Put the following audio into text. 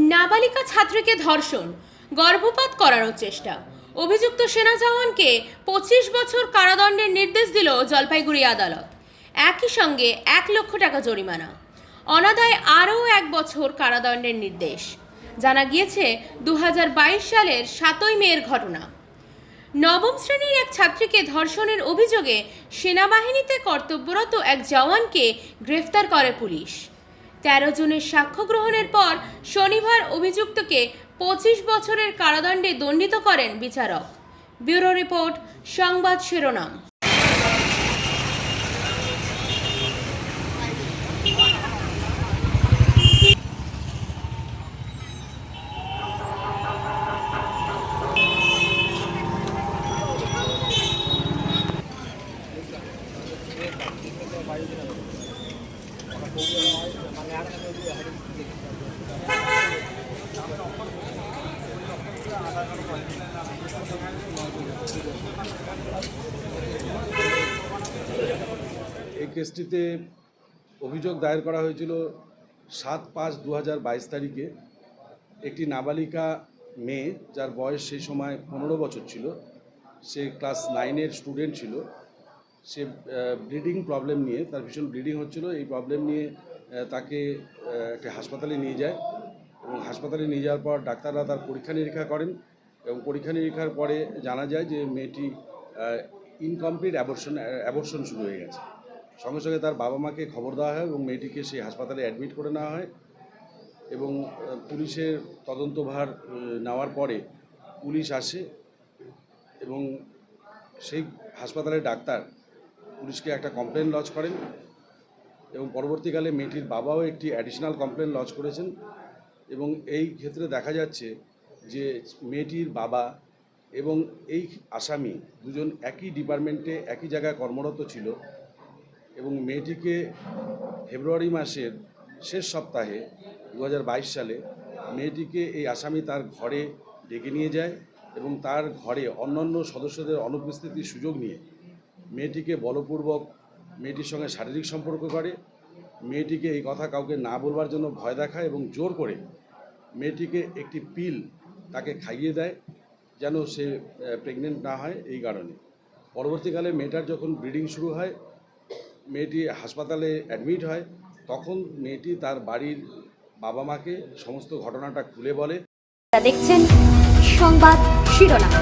নাবালিকা ছাত্রীকে ধর্ষণ, গর্ভপাত করানোর চেষ্টা, অভিযুক্ত সেনা জওয়ানকে 25 বছর কারাদণ্ডের নির্দেশ দিল জলপাইগুড়ি আদালত। একই সঙ্গে 1 লক্ষ টাকা জরিমানা, অনাদায়ে আরও 1 বছর কারাদণ্ডের নির্দেশ। জানা গিয়েছে 2022 সালের 7ই মের ঘটনা। নবম শ্রেণীর এক ছাত্রীকে ধর্ষণের অভিযোগে সেনাবাহিনীতে কর্তব্যরত এক জওয়ানকে গ্রেফতার করে পুলিশ। 13 জনের সাক্ষ্য গ্রহণের পর শনিবার অভিযুক্তকে 25 বছরের কারাদণ্ডে দণ্ডিত করেন বিচারক। ব্যুরো রিপোর্ট, সংবাদ শিরোনাম। এই কেসটিতে অভিযোগ দায়ের করা হয়েছিল 7/5/2022 তারিখে। একটি নাবালিকা মেয়ে, যার বয়স সেই সময় 15 বছর ছিল, সে ক্লাস 9-এর স্টুডেন্ট ছিল। সে ব্লিডিং প্রবলেম নিয়ে, তার ভীষণ ব্লিডিং হচ্ছিল, এই প্রবলেম নিয়ে তাকে একটা হাসপাতালে নিয়ে যায় এবং হাসপাতালে নিয়ে যাওয়ার পর ডাক্তাররা তার পরীক্ষা নিরীক্ষা করেন এবং পরীক্ষা নিরীক্ষার পরে জানা যায় যে মেয়েটি ইনকমপ্লিট অ্যাবর্শন শুরু হয়ে গেছে। সঙ্গে সঙ্গে তার বাবা মাকে খবর দেওয়া হয় এবং মেয়েটিকে সেই হাসপাতালে অ্যাডমিট করে নেওয়া হয় এবং পুলিশের তদন্তভার নেওয়ার পরে পুলিশ আসে এবং সেই হাসপাতালের ডাক্তার পুলিশকে একটা কমপ্লেন লজ করেন এবং পরবর্তীকালে মেয়েটির বাবাও একটি অ্যাডিশনাল কমপ্লেন লজ করেছেন এবং এই ক্ষেত্রে দেখা যাচ্ছে যে মেয়েটির বাবা এবং এই আসামি দুজন একই ডিপার্টমেন্টে একই জায়গায় কর্মরত ছিল এবং মেয়েটিকে ফেব্রুয়ারি মাসের শেষ সপ্তাহে 2022 সালে মেয়েটিকে এই আসামি তার ঘরে ডেকে নিয়ে যায় এবং তার ঘরে অন্যান্য সদস্যদের অনুপস্থিতির সুযোগ নিয়ে মেয়েটিকে বলপূর্বক মেয়েটির সঙ্গে শারীরিক সম্পর্ক করে। মেয়েটিকে এই কথা কাউকে না বলবার জন্য ভয় দেখায় এবং জোর করে মেয়েটিকে একটি পিল তাকে খাইয়ে দেয় যেন সে প্রেগনেন্ট না হয়। এই কারণে পরবর্তীকালে মেয়েটার যখন ব্লিডিং শুরু হয়, মেয়েটি হাসপাতালে অ্যাডমিট হয়, তখন মেয়েটি তার বাড়ির বাবা মাকে সমস্ত ঘটনাটা খুলে বলে। দেখছেন সংবাদ শিরোনাম।